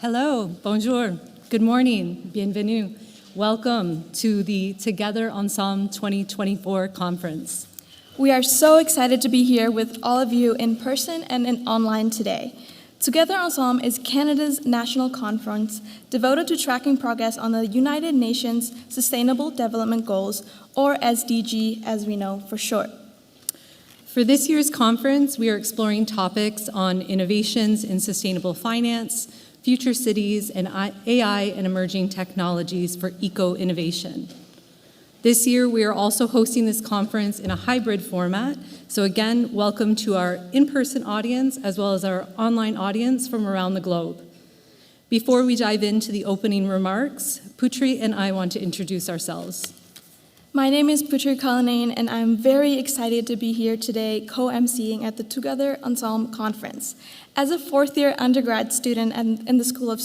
Hello, bonjour, good morning, bienvenue. Welcome to the Together Ensemble 2024 conference. We are so excited to be here with all of you in person and online today. Together Ensemble is Canada's national conference devoted to tracking progress on the United Nations Sustainable Development Goals, or SDG as we know for short. For this year's conference, we are exploring topics on innovations in sustainable finance, future cities, and AI and emerging technologies for eco-innovation. This year, we are also hosting this conference in a hybrid format. So again, welcome to our in-person audience as well as our online audience from around the globe. Before we dive into the opening remarks, Putri and I want to introduce ourselves. My name is Putri Kalanain, and I'm very excited to be here today co-emceeing at the Together Ensemble conference. As a fourth-year undergrad student in the School of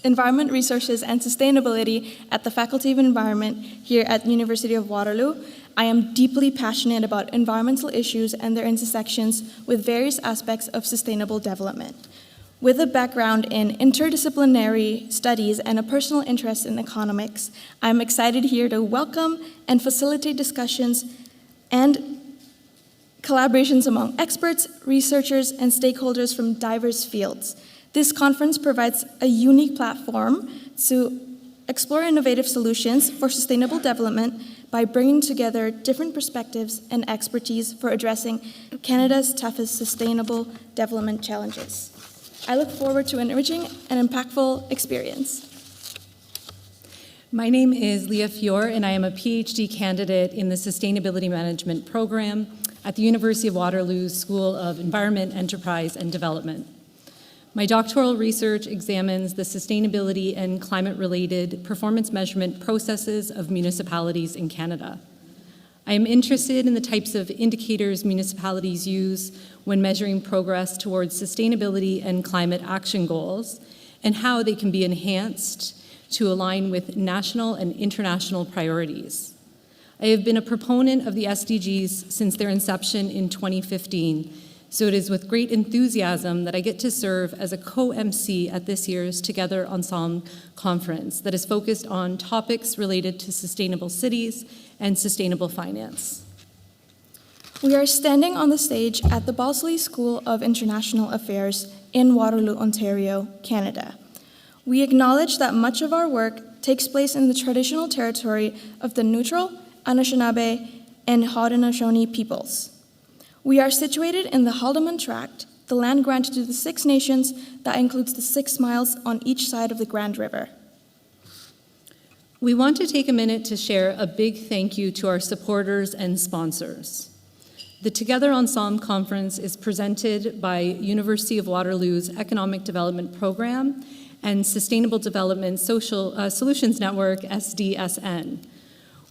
Environment Resources and Sustainability at the Faculty of Environment here at the University of Waterloo, I am deeply passionate about environmental issues and their intersections with various aspects of sustainable development. With a background in interdisciplinary studies and a personal interest in economics, I'm excited here to welcome and facilitate discussions and collaborations among experts, researchers, and stakeholders from diverse fields. This conference provides a unique platform to explore innovative solutions for sustainable development by bringing together different perspectives and expertise for addressing Canada's toughest sustainable development challenges. I look forward to an enriching and impactful experience. My name is Leah Fior, and I am a PhD candidate in the Sustainability Management program at the University of Waterloo's School of Environment, Enterprise, and Development. My doctoral research examines the sustainability and climate-related performance measurement processes of municipalities in Canada. I am interested in the types of indicators municipalities use when measuring progress towards sustainability and climate action goals, and how they can be enhanced to align with national and international priorities. I have been a proponent of the SDGs since their inception in 2015, so it is with great enthusiasm that I get to serve as a co-MC at this year's Together Ensemble conference that is focused on topics related to sustainable cities and sustainable finance. We are standing on the stage at the Balsley School of International Affairs in Waterloo, Ontario, Canada. We acknowledge that much of our work takes place in the traditional territory of the Neutral, Anishinaabe, and Haudenosaunee peoples. We are situated in the Haldimand Tract, the land granted to the Six Nations that includes the 6 miles on each side of the Grand River. We want to take a minute to share a big thank you to our supporters and sponsors. The Together Ensemble conference is presented by University of Waterloo's Economic Development Program and Sustainable Development Social Solutions Network, SDSN.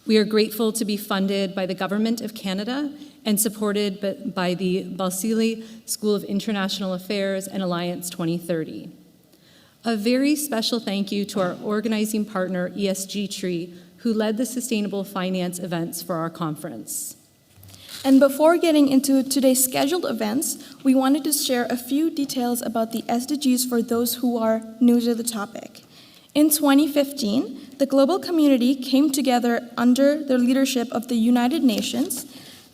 We are grateful to be funded by the Government of Canada and supported by the Balsillie School of International Affairs and Alliance 2030. A very special thank you to our organizing partner, ESG Tree, who led the sustainable finance events for our conference. And before getting into today's scheduled events, we wanted to share a few details about the SDGs for those who are new to the topic. In 2015, the global community came together under the leadership of the United Nations,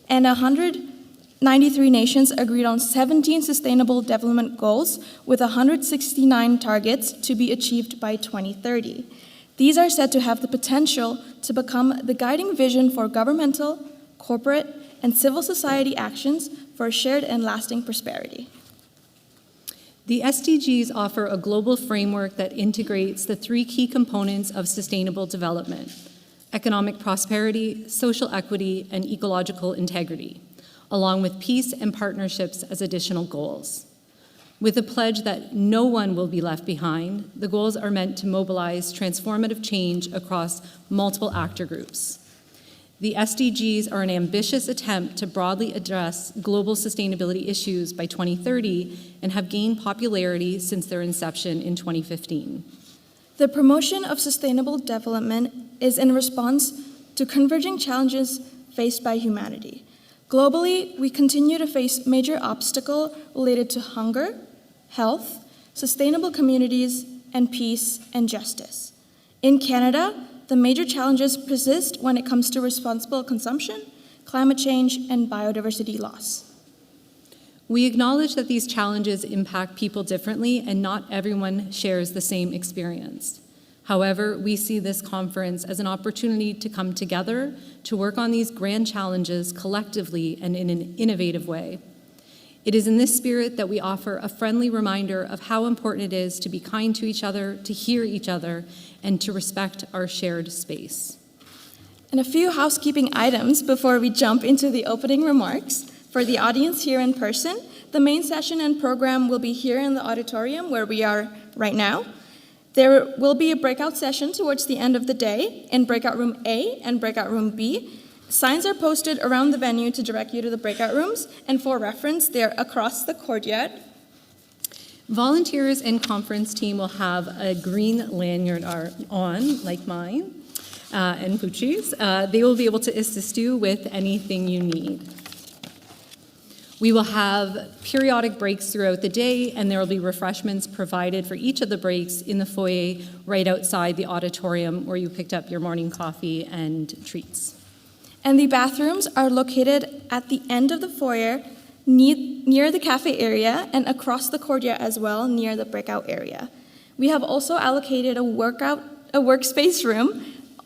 and 193 nations agreed on 17 sustainable development goals with 169 targets to be achieved by 2030. These are said to have the potential to become the guiding vision for governmental, corporate, and civil society actions for shared and lasting prosperity. The SDGs offer a global framework that integrates the 3 key components of sustainable development: economic prosperity, social equity, and ecological integrity, along with peace and partnerships as additional goals. With a pledge that no one will be left behind, the goals are meant to mobilize transformative change across multiple actor groups. The SDGs are an ambitious attempt to broadly address global sustainability issues by 2030 and have gained popularity since their inception in 2015. The promotion of sustainable development is in response to converging challenges faced by humanity. Globally, we continue to face major obstacles related to hunger, health, sustainable communities, and peace and justice. In Canada, the major challenges persist when it comes to responsible consumption, climate change, and biodiversity loss. We acknowledge that these challenges impact people differently and not everyone shares the same experience. However, we see this conference as an opportunity to come together to work on these grand challenges collectively and in an innovative way. It is in this spirit that we offer a friendly reminder of how important it is to be kind to each other, to hear each other, and to respect our shared space. And a few housekeeping items before we jump into the opening remarks. For the audience here in person, the main session and program will be here in the auditorium where we are right now. There will be a breakout session towards the end of the day in breakout room A and breakout room B. Signs are posted around the venue to direct you to the breakout rooms, and for reference, they're across the courtyard. Volunteers and conference team will have a green lanyard on, like mine, and Pucci's. They will be able to assist you with anything you need. We will have periodic breaks throughout the day, and there will be refreshments provided for each of the breaks in the foyer right outside the auditorium where you picked up your morning coffee and treats. And the bathrooms are located at the end of the foyer, near the cafe area, and across the courtyard as well, near the breakout area. We have also allocated a workspace room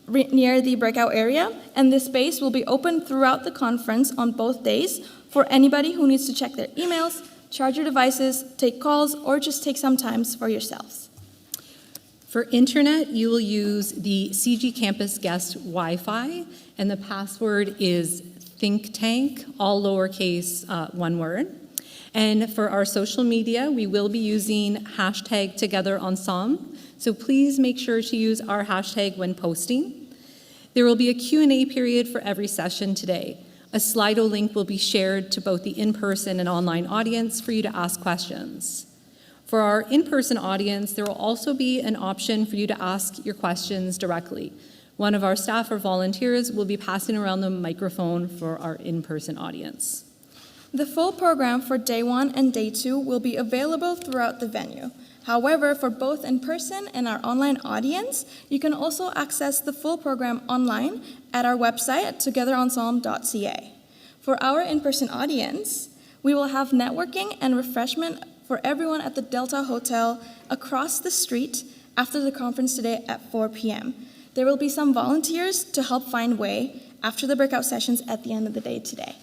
near the breakout area, and this space will be open throughout the conference on both days for anybody who needs to check their emails, charge your devices, take calls, or just take some time for yourselves. For internet, you will use the CG Campus Guest Wi-Fi, and the password is think tank, all lowercase, one word. And for our social media, we will be using hashtag Together Ensemble, so please make sure to use our hashtag when posting. There will be a Q&A period for every session today. A Slido link will be shared to both the in-person and online audience for you to ask questions. For our in-person audience, there will also be an option for you to ask your questions directly. One of our staff or volunteers will be passing around the microphone for our in-person audience. The full program for day 1 and day 2 will be available throughout the venue. However, for both in-person and our online audience, you can also access the full program online at our website at togetherensemble.ca. For our in-person audience, we will have networking and refreshment for everyone at the Delta Hotel across the street after the conference today at 4 p.m. There will be some volunteers to help find way after the breakout sessions at the end of the day today.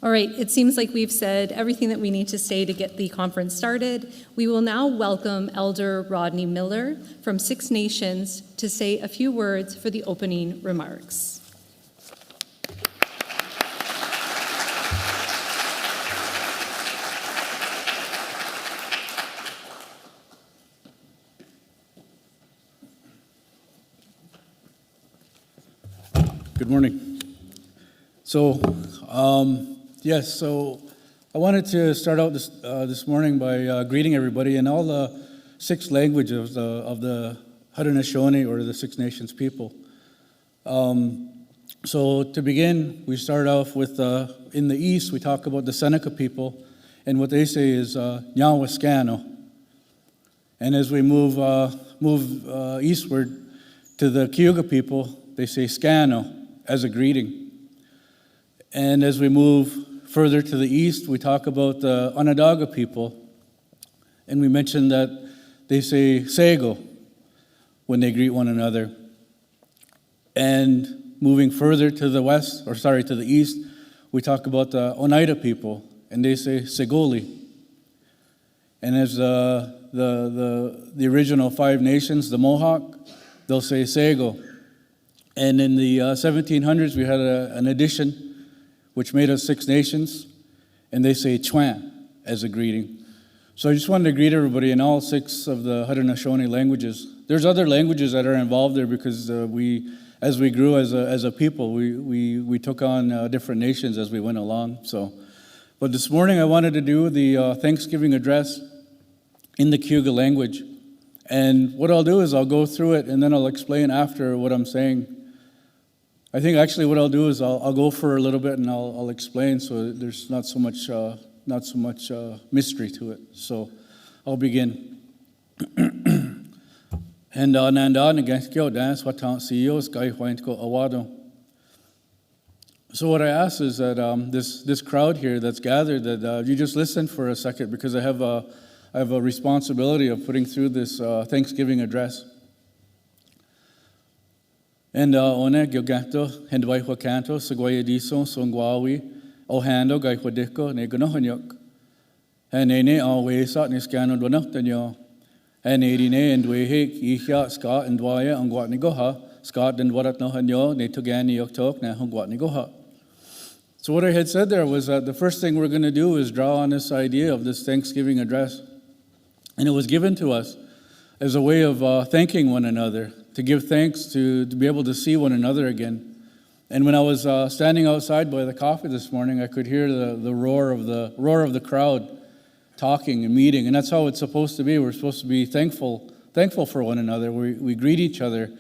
All right, it seems like we've said everything that we need to say to get the conference started. We will now welcome Elder Rodney Miller from Six Nations to say a few words for the opening remarks. Good morning. So I wanted to start out this morning by greeting everybody in all the 6 languages of the Haudenosaunee, or the Six Nations people. So to begin, we start off with, in the east, we talk about the Seneca people, and what they say is Nyawaskano. And as we move eastward to the Cayuga people, they say Scano as a greeting. And as we move further to the east, we talk about the Onondaga people, and we mention that they say Sego when they greet one another. And moving further to the to the east, we talk about the Oneida people, and they say Segoli. And as the original 5 nations, the Mohawk, they'll say Sego. And in the 1700s, we had an addition which made us 6 nations, and they say Chwan as a greeting. So I just wanted to greet everybody in all 6 of the Haudenosaunee languages. There's other languages that are involved there because as we grew as a people, we took on different nations as we went along. But this morning I wanted to do the Thanksgiving address in the Cayuga language. And what I'll do is I'll go through it, and then I'll explain after what I'm saying. I think actually what I'll do is I'll go for a little bit and I'll explain, so there's not so much mystery to it. So I'll begin. And Nanda against Gyo dance, what town CEOs, Guy White go Awado. So what I ask is that this crowd here that's gathered, that you just listen for a second, because I have a responsibility of putting through this Thanksgiving address. And one Gyogato, and Waihuacanto, Sagoya Diso, Songwawi, Ohando, Gaihuadiko, Negonohanyok. And Nene always sought Niscano Donotanyo. And 89 and we hik Isha, Scott and Dwyer and Guatnigoha, Scott and Waratnohanyo, Netogani Yoktok, Nahum Guatnigoha. So what I had said there was that the first thing we're going to do is draw on this idea of this Thanksgiving address. And it was given to us as a way of thanking one another, to give thanks, to be able to see one another again. And when I was standing outside by the coffee this morning, I could hear the roar of the crowd talking and meeting, and that's how it's supposed to be. We're supposed to be thankful for one another. We greet each other.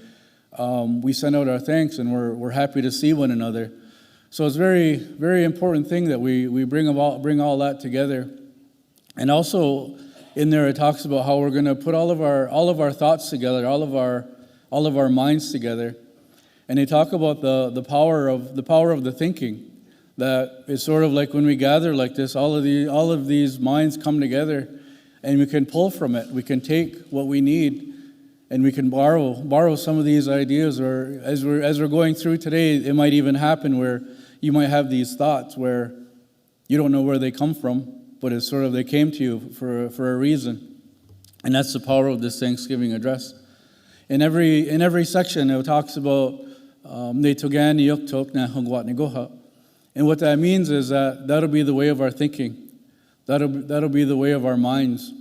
We send out our thanks, and we're happy to see one another. So it's a very, very important thing that we bring all that together. And also in there it talks about how we're going to put all of our thoughts together, all of our minds together. And they talk about the power of the thinking. That it's sort of like when we gather like this, all of these minds come together, and we can pull from it. We can take what we need, and we can borrow some of these ideas. Or as we're going through today, it might even happen where you might have these thoughts where you don't know where they come from, but it's sort of they came to you for a reason, and that's the power of this Thanksgiving address. In every section, it talks about Netogani Yoktok na Hungwatni Goha. And what that means is that that'll be the way of our thinking. That'll be the way of our minds.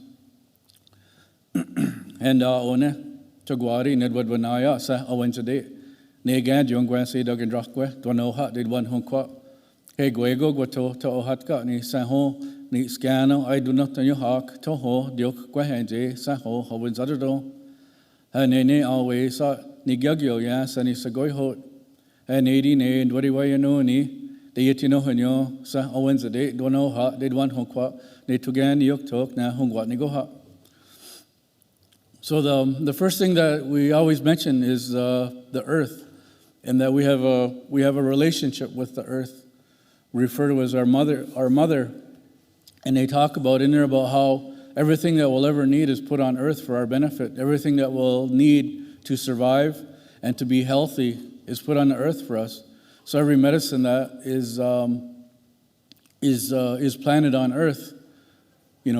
And one Togwari Nedwadwanaya sa Awenjade. Negad Yongwan say Duggan Drakwe, Dwanoha did one Hunkwa. Hey Guego Guato to Ohatka ni Saho ni Scano, I do not know hawk, Toho, Diok Quahanje, Saho, Howenzadado. And Nene always saw Nigagyo, yes, and it's a goy hot. And 80 and what do you know ni? They yet know Hanyo, Sa Owenzade, Dwanoha, did one Hunkwa, they togan Yoktok, na Hungwatnigoha. So the first thing that we always mention is the earth, and that we have a relationship with the earth. We refer to as our mother, and they talk about in there about how everything that we'll ever need is put on earth for our benefit. Everything that we'll need to survive and to be healthy is put on the earth for us. So every medicine that is planted on earth,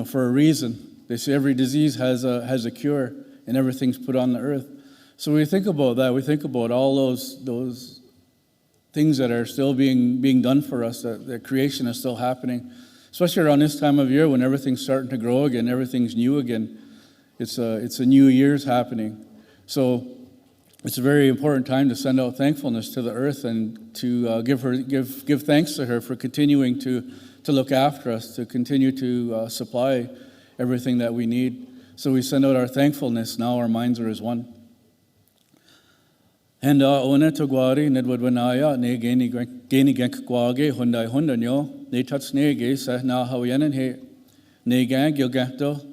for a reason. They say every disease has a cure, and everything's put on the earth. So we think about that. We think about all those things that are still being done for us. That creation is still happening, especially around this time of year when everything's starting to grow again, everything's new again. It's a new year's happening. So it's a very important time to send out thankfulness to the earth and to give thanks to her for continuing to look after us, to continue to supply everything that we need. So we send out our thankfulness. Now our minds are as one. And one togwari nedwadwanaya ne geni genk kwage hundai hundanyo ne touch nege sa na hawianen he ne gang yogato.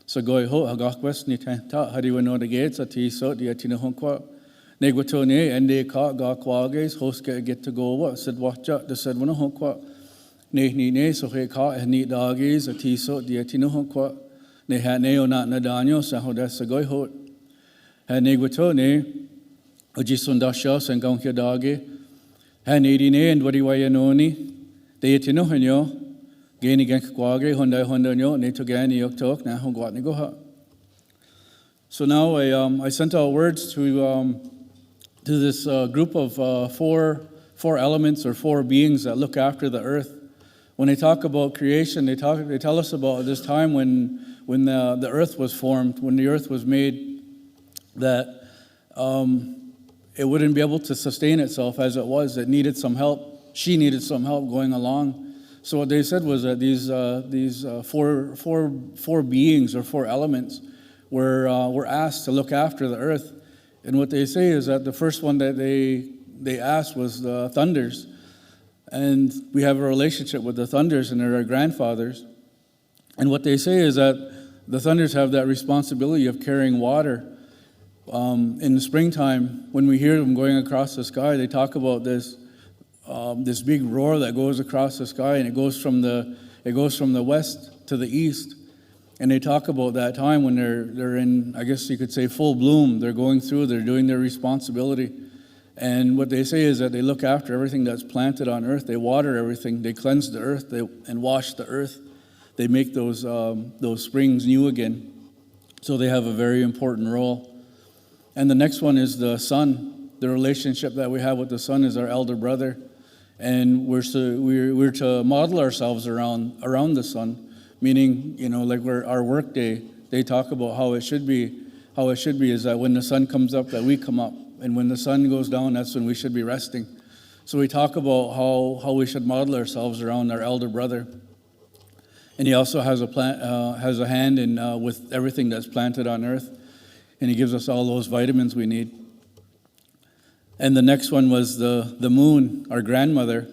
So go ho agakwest ni ta hariwano the gates at so the atina honkwa negwatone and they ka ga kwages host get to go what said watch out the said one honkwa ne so he ka ni doggies at so the atina honkwa ne ha ne ona na danyo sa ho das go ho ha negwatone ojisundasha and gonkia doggy ha ne and what do you know ni they atino hanyo Gani gank kwage honda nyo ne togani yoktok na hongwatni goha. So now I sent out words to this group of four elements or four beings that look after the earth. When they talk about creation, they tell us about this time when the earth was formed, when the earth was made, that it wouldn't be able to sustain itself as it was. It needed some help. She needed some help going along. So what they said was that these four beings or four elements were asked to look after the earth, and what they say is that the first one that they asked was the thunders, and we have a relationship with the thunders, and they're our grandfathers, and what they say is that the thunders have that responsibility of carrying water In the springtime, when we hear them going across the sky, they talk about this big roar that goes across the sky, and it goes from the west to the east. And they talk about that time when they're in, I guess you could say, full bloom. They're going through, they're doing their responsibility. And what they say is that they look after everything that's planted on earth. They water everything. They cleanse the earth and wash the earth. They make those springs new again. So they have a very important role. And the next one is the sun. The relationship that we have with the sun is our elder brother. And we're to model ourselves around the sun, meaning, like our work day, they talk about how it should be. How it should be is that when the sun comes up, that we come up. And when the sun goes down, that's when we should be resting. So we talk about how we should model ourselves around our elder brother. And he also has a hand in with everything that's planted on earth. And he gives us all those vitamins we need. And the next one was the moon, our grandmother.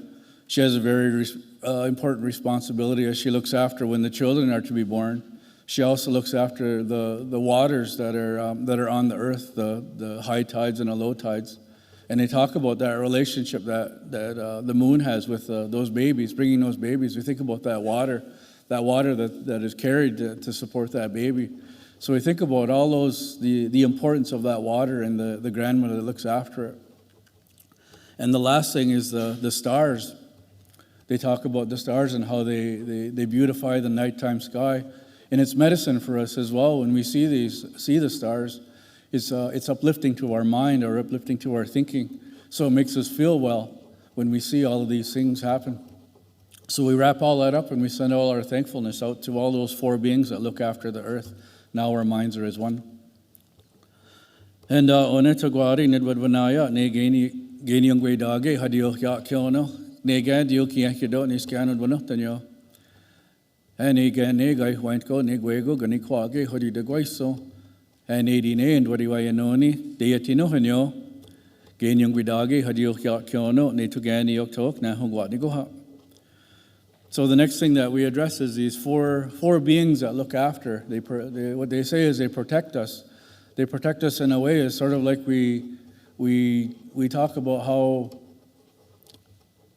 She has a very important responsibility as she looks after when the children are to be born. She also looks after the waters that are on the earth, the high tides and the low tides. And they talk about that relationship that the moon has with those babies, bringing those babies. We think about that water that is carried to support that baby. So we think about all those, the importance of that water and the grandmother that looks after it. And the last thing is the stars. They talk about the stars and how they beautify the nighttime sky. And it's medicine for us as well. When we see the stars, it's uplifting to our mind or uplifting to our thinking. So it makes us feel well when we see all of these things happen. So we wrap all that up and we send all our thankfulness out to all those four beings that look after the earth. Now our minds are as one. And onetagwari nedwadwanaya ne geni yongwe dage hadio ya kyono ne gadio kiakido ne scanod wanotanyo. And again, gai huanko, neguego, ganiquage, hodi de guiso, and 89 and what do I anoni, deatino hanyo, gain young widagi, hadio kyono, ne to gani oktok, na hungwanigoha. So the next thing that we address is these four beings that look after. What they say is they protect us. They protect us in a way. It's sort of like we talk about how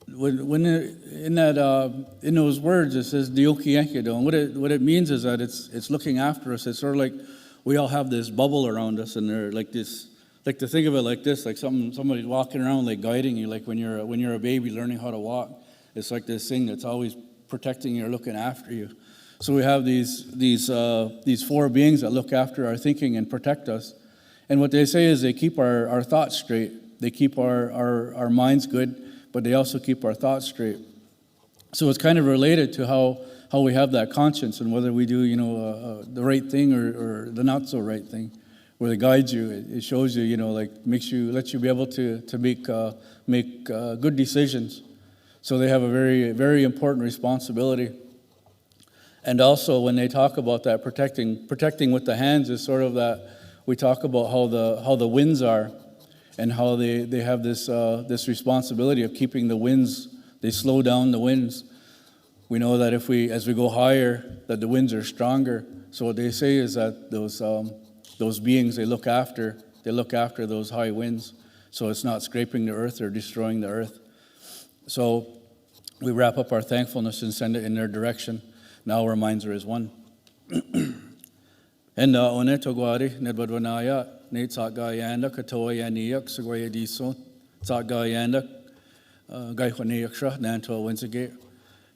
when in those words it says Diokienkido, and what it means is that it's looking after us. It's sort of like we all have this bubble around us, and they're like this. Like to think of it like this, like somebody's walking around like guiding you, like when you're a baby learning how to walk. It's like this thing that's always protecting you or looking after you. So we have these four beings that look after our thinking and protect us. And what they say is they keep our thoughts straight. They keep our minds good, but they also keep our thoughts straight. So it's kind of related to how we have that conscience and whether we do the right thing or the not so right thing. Where it guides you, it shows you, like lets you be able to make good decisions. So they have a very, very important responsibility. And also when they talk about that protecting with the hands is sort of that we talk about how the winds are and how they have this responsibility of keeping the winds. They slow down the winds. We know that as we go higher, that the winds are stronger. So what they say is that those beings they look after those high winds, so it's not scraping the earth or destroying the earth. So we wrap up our thankfulness and send it in their direction. Now our minds are as one. And onetogwari nedwadwanaya ne tsagayanda katoyaniyak sagwaya diso tsagayanda gaihwaniyaksha nanto wensage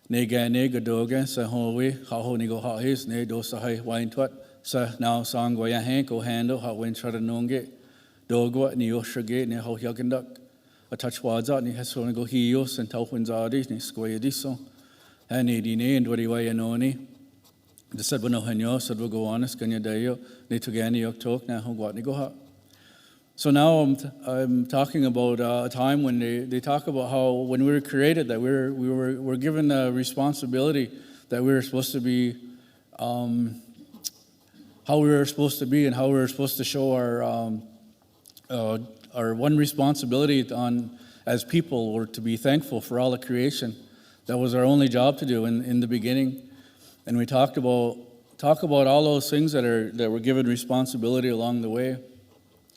ne gane gadoga sa howe hahonigo hahis ne dosahai waintwat sa now sangwaya hanko handle ha wincharanonge dogwa ni yoshage ne hohyagandak a touchwaza ni hasonigo hios and tauhunzadi ni squaya diso and edine and wadiwayanoni. The said no hanyo said we go honest kanya dayo ne tugani yoktok na hongwat ni goha. So now I'm talking about a time when they talk about how when we were created that we're given a responsibility that we were supposed to be how we were supposed to be and how we were supposed to show our one responsibility as people were to be thankful for all the creation. That was our only job to do in the beginning. And we talk about all those things that were given responsibility along the way.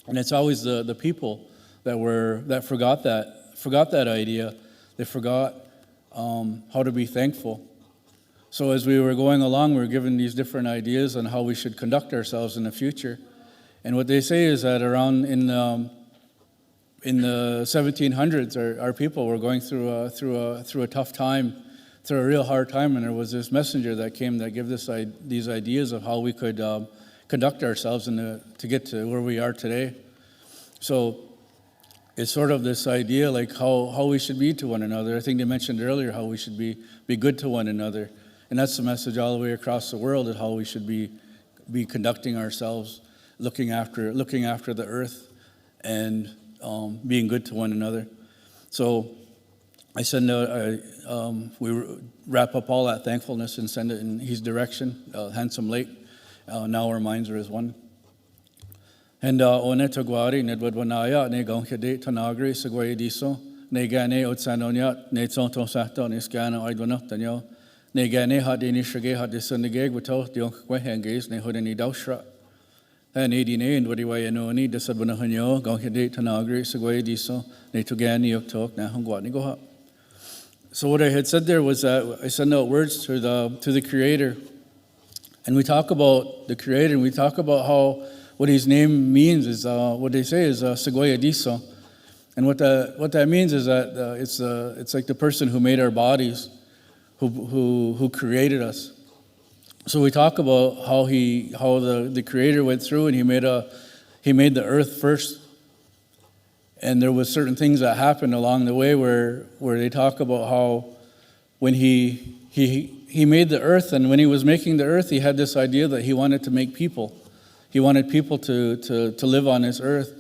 And it's always the people that forgot that idea. They forgot how to be thankful. So as we were going along, we were given these different ideas on how we should conduct ourselves in the future. And what they say is that around in the 1700s, our people were going through a tough time, through a real hard time, and there was this messenger that came that gave us these ideas of how we could conduct ourselves to get to where we are today. So it's sort of this idea like how we should be to one another. I think they mentioned earlier how we should be good to one another. And that's the message all the way across the world, is how we should be conducting ourselves, looking after the earth, and being good to one another. So I send out, we wrap up all that thankfulness and send it in his direction, Handsome Lake. Now our minds are as one. And one tagwari nedwad wanaya ne gongkede tanagri sagway diso ne gane otsanonya ne tonto sato ne scana idwana tanyo ne gane hadini shage hadisundege wato dionkwe hangis ne hodeni daushra and 89 and what do I know need the Sabanahanyo, Gonkade Tanagri, Sagway Diso, Netugani Yoktok, Nahangwani Goha. So what I had said there was that I send out words to the Creator. And we talk about the Creator, and we talk about how what his name means is what they say is Sagway Diso. And what that means is that it's like the person who made our bodies, who created us. So we talk about how the Creator went through and he made the earth first, and there was certain things that happened along the way where they talk about how when he made the earth, and when he was making the earth, he had this idea that he wanted to make people. He wanted people to live on this earth.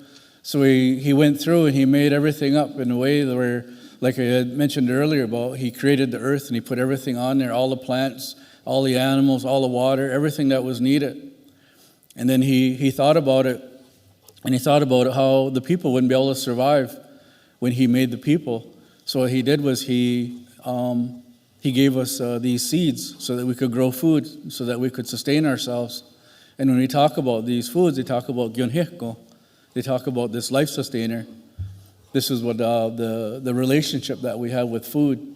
So he went through and he made everything up in a way where, like I had mentioned earlier, about he created the earth and he put everything on there, all the plants, all the animals, all the water, everything that was needed. And then he thought about it, and he thought about how the people wouldn't be able to survive when he made the people. So what he did was he gave us these seeds so that we could grow food, so that we could sustain ourselves. And when we talk about these foods, they talk about gyonheko. They talk about this life sustainer. This is what the relationship that we have with food.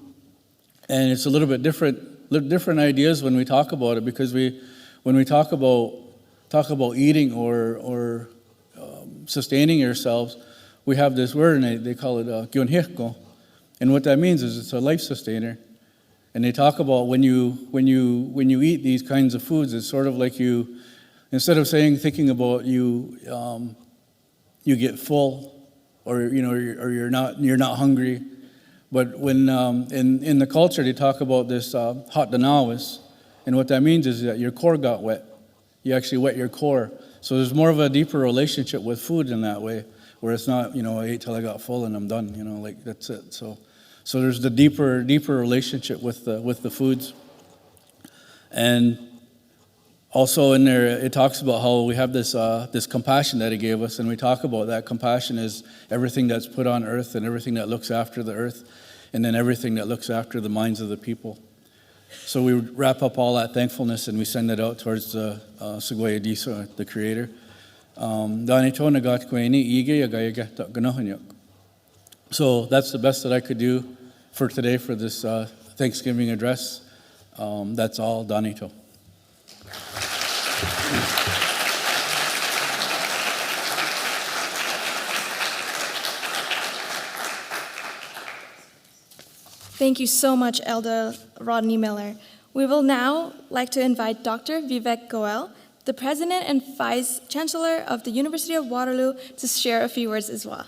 And it's a little bit different ideas when we talk about it, because when we talk about eating or sustaining yourselves, we have this word, and they call it gyonheko, and what that means is it's a life sustainer. And they talk about when you eat these kinds of foods, it's sort of like you, instead of thinking about you get full, or you're not hungry. But when in the culture they talk about this hot danawis, and what that means is that your core got wet. You actually wet your core. So there's more of a deeper relationship with food in that way, where it's not, I ate till I got full and I'm done, like that's it. So there's the deeper relationship with the foods. And also in there, it talks about how we have this compassion that he gave us, and we talk about that compassion is everything that's put on earth and everything that looks after the earth, and then everything that looks after the minds of the people. So we wrap up all that thankfulness and we send it out towards the Sagway Diso, the Creator. So that's the best that I could do for today for this Thanksgiving address. That's all, Danito. Thank you so much, Elder Rodney Miller. We will now like to invite Dr. Vivek Goel, the President and Vice-Chancellor of the University of Waterloo, to share a few words as well.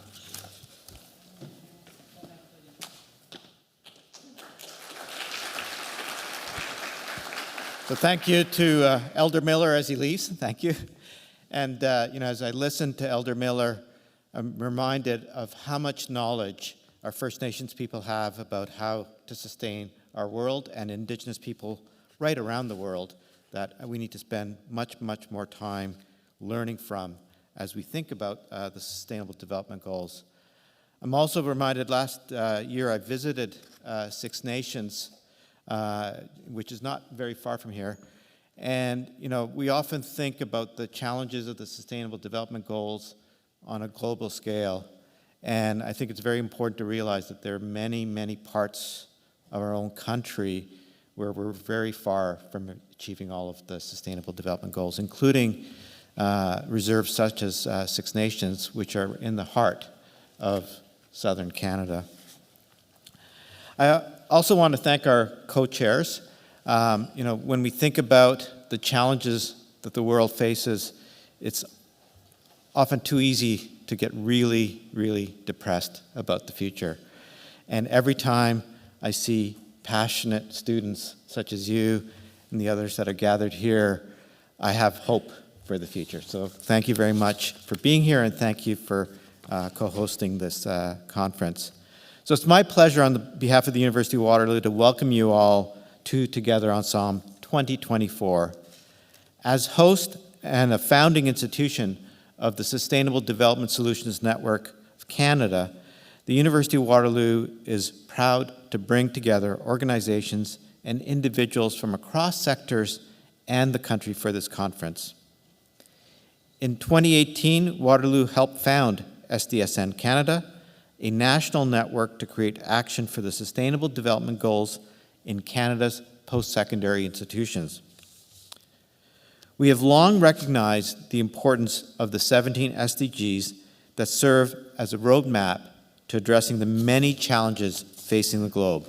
So thank you to Elder Miller as he leaves. Thank you. And as I listen to Elder Miller, I'm reminded of how much knowledge our First Nations people have about how to sustain our world, and Indigenous people right around the world that we need to spend much, much more time learning from as we think about the Sustainable Development Goals. I'm also reminded last year I visited Six Nations, which is not very far from here. And, we often think about the challenges of the Sustainable Development Goals on a global scale. And I think it's very important to realize that there are many, many parts of our own country where we're very far from achieving all of the Sustainable Development Goals, including reserves such as Six Nations, which are in the heart of southern Canada. I also want to thank our co-chairs. When we think about the challenges that the world faces, it's often too easy to get really, really depressed about the future. And every time I see passionate students such as you and the others that are gathered here, I have hope for the future. So thank you very much for being here, and thank you for co-hosting this conference. So it's my pleasure on behalf of the University of Waterloo to welcome you all to Together Ensemble 2024. As host and a founding institution of the Sustainable Development Solutions Network of Canada, the University of Waterloo is proud to bring together organizations and individuals from across sectors and the country for this conference. In 2018, Waterloo helped found SDSN Canada, a national network to create action for the Sustainable Development Goals in Canada's post-secondary institutions. We have long recognized the importance of the 17 SDGs that serve as a roadmap to addressing the many challenges facing the globe.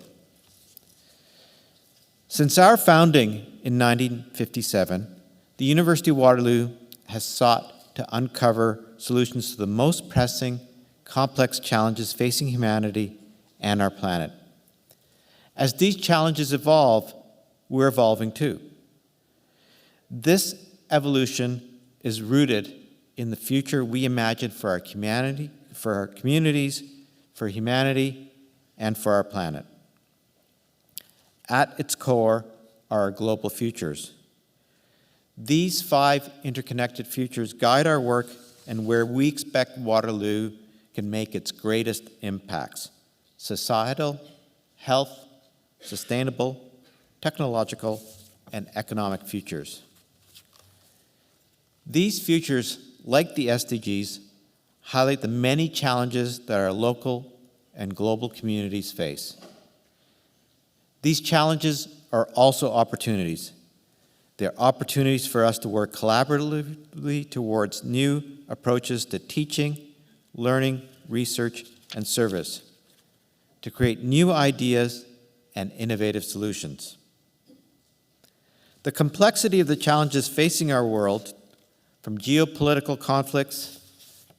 Since our founding in 1957, the University of Waterloo has sought to uncover solutions to the most pressing, complex challenges facing humanity and our planet. As these challenges evolve, we're evolving too. This evolution is rooted in the future we imagine for our community, for our communities, for humanity, and for our planet. At its core are our global futures. These 5 interconnected futures guide our work and where we expect Waterloo can make its greatest impacts: societal, health, sustainable, technological, and economic futures. These futures, like the SDGs, highlight the many challenges that our local and global communities face. These challenges are also opportunities. They're opportunities for us to work collaboratively towards new approaches to teaching, learning, research, and service, to create new ideas and innovative solutions. The complexity of the challenges facing our world, from geopolitical conflicts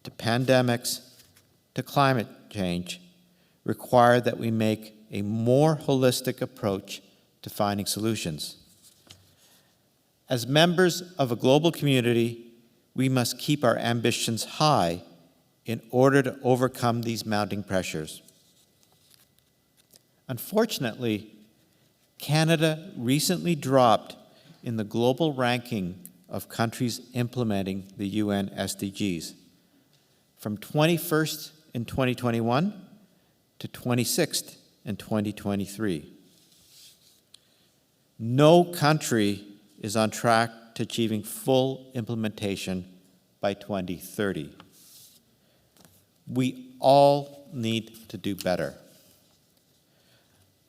to pandemics to climate change, require that we make a more holistic approach to finding solutions. As members of a global community, we must keep our ambitions high in order to overcome these mounting pressures. Unfortunately, Canada recently dropped in the global ranking of countries implementing the UN SDGs, from 21st in 2021 to 26th in 2023. No country is on track to achieving full implementation by 2030. We all need to do better.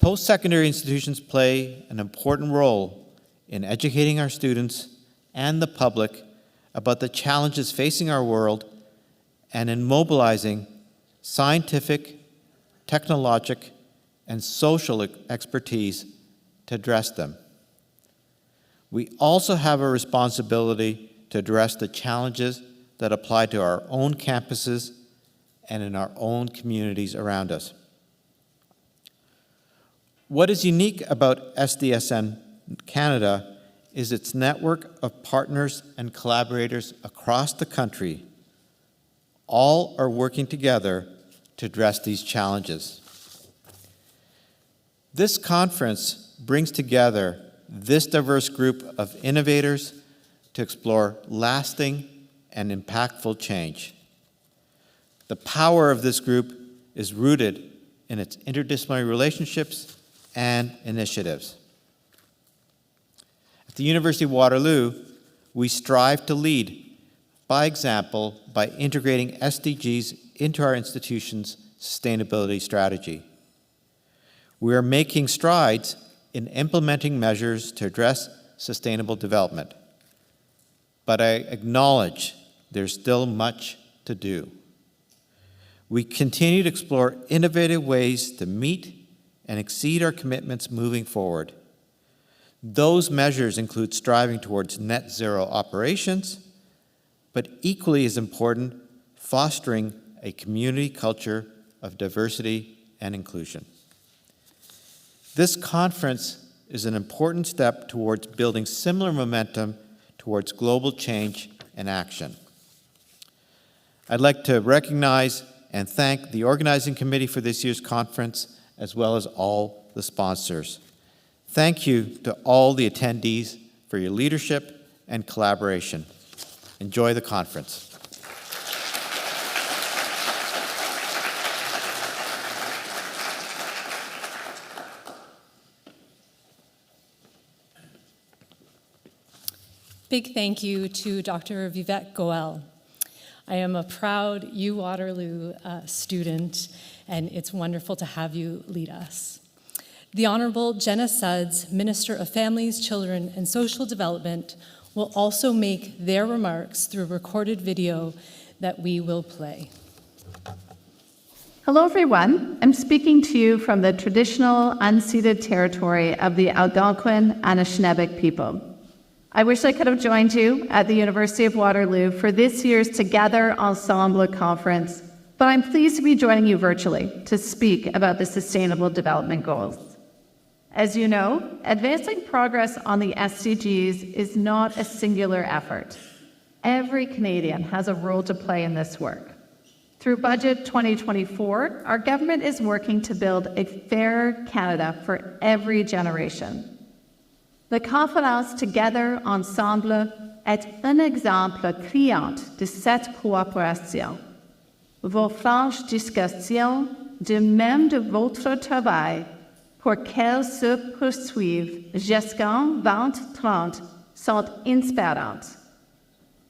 Post-secondary institutions play an important role in educating our students and the public about the challenges facing our world and in mobilizing scientific, technologic, and social expertise to address them. We also have a responsibility to address the challenges that apply to our own campuses and in our own communities around us. What is unique about SDSN Canada is its network of partners and collaborators across the country. All are working together to address these challenges. This conference brings together this diverse group of innovators to explore lasting and impactful change. The power of this group is rooted in its interdisciplinary relationships and initiatives. At the University of Waterloo, we strive to lead by example, by integrating SDGs into our institution's sustainability strategy. We are making strides in implementing measures to address sustainable development, but I acknowledge there's still much to do. We continue to explore innovative ways to meet and exceed our commitments moving forward. Those measures include striving towards net zero operations, but equally as important, fostering a community culture of diversity and inclusion. This conference is an important step towards building similar momentum towards global change and action. I'd like to recognize and thank the organizing committee for this year's conference, as well as all the sponsors. Thank you to all the attendees for your leadership and collaboration. Enjoy the conference. Big thank you to Dr. Vivek Goel. I am a proud Waterloo student, and it's wonderful to have you lead us. The Honourable Jenna Sudds, Minister of Families, Children and Social Development, will also make their remarks through a recorded video that we will play. Hello everyone, I'm speaking to you from the traditional unceded territory of the Algonquin and Anishinaabe people. I wish I could have joined you at the University of Waterloo for this year's Together Ensemble conference, but I'm pleased to be joining you virtually to speak about the Sustainable Development Goals. As you know, advancing progress on the SDGs is not a singular effort. Every Canadian has a role to play in this work. Through Budget 2024, our government is working to build a fairer Canada for every generation. La conférence Together Ensemble est un exemple criant de cette coopération. Vos franches discussions, de même de votre travail, pour qu'elles se poursuivent jusqu'en 2030, sont inspirantes.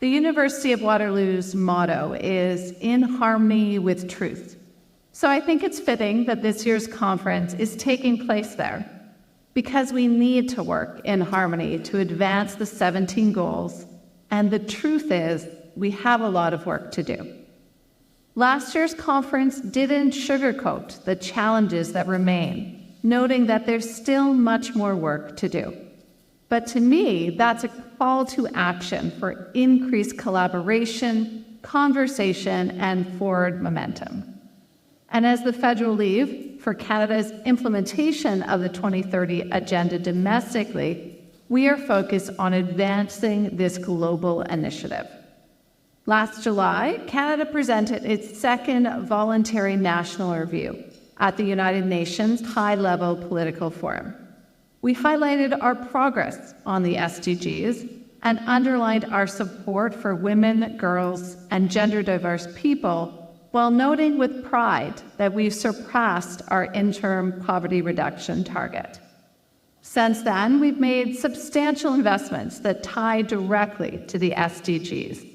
The University of Waterloo's motto is "In harmony with truth." So I think it's fitting that this year's conference is taking place there, because we need to work in harmony to advance the 17 goals, and the truth is, we have a lot of work to do. Last year's conference didn't sugarcoat the challenges that remain, noting that there's still much more work to do. But to me, that's a call to action for increased collaboration, conversation, and forward momentum. And as the federal lead for Canada's implementation of the 2030 Agenda domestically, we are focused on advancing this global initiative. Last July, Canada presented its second voluntary national review at the United Nations High-Level Political Forum. We highlighted our progress on the SDGs and underlined our support for women, girls, and gender-diverse people, while noting with pride that we've surpassed our interim poverty reduction target. Since then, we've made substantial investments that tie directly to the SDGs.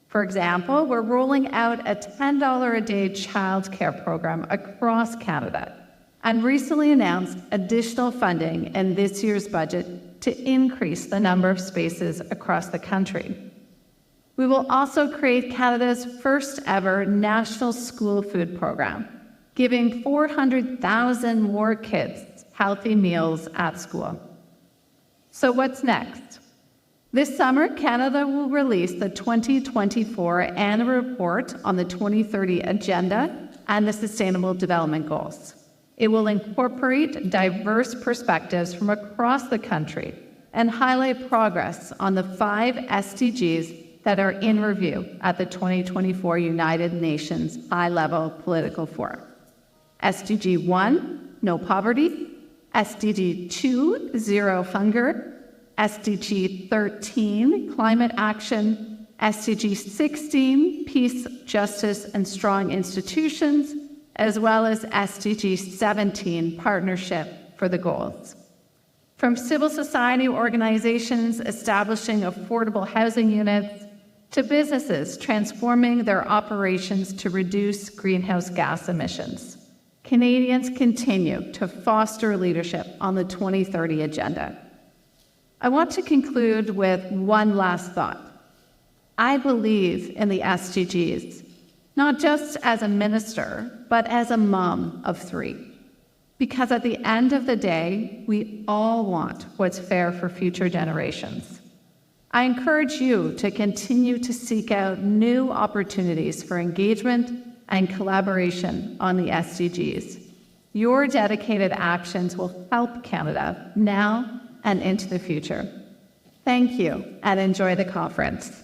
For example, we're rolling out a $10 a day childcare program across Canada and recently announced additional funding in this year's budget to increase the number of spaces across the country. We will also create Canada's first ever national school food program, giving 400,000 more kids healthy meals at school. So what's next? This summer, Canada will release the 2024 annual report on the 2030 Agenda and the Sustainable Development Goals. It will incorporate diverse perspectives from across the country and highlight progress on the 5 SDGs that are in review at the 2024 United Nations High-Level Political Forum. SDG 1, no poverty. SDG 2, zero hunger. SDG 13, climate action. SDG 16, peace, justice, and strong institutions, as well as SDG 17, partnership for the goals. From civil society organizations establishing affordable housing units, to businesses transforming their operations to reduce greenhouse gas emissions, Canadians continue to foster leadership on the 2030 agenda. I want to conclude with one last thought. I believe in the SDGs, not just as a minister, but as a mom of 3. Because at the end of the day, we all want what's fair for future generations. I encourage you to continue to seek out new opportunities for engagement and collaboration on the SDGs. Your dedicated actions will help Canada now and into the future. Thank you, and enjoy the conference.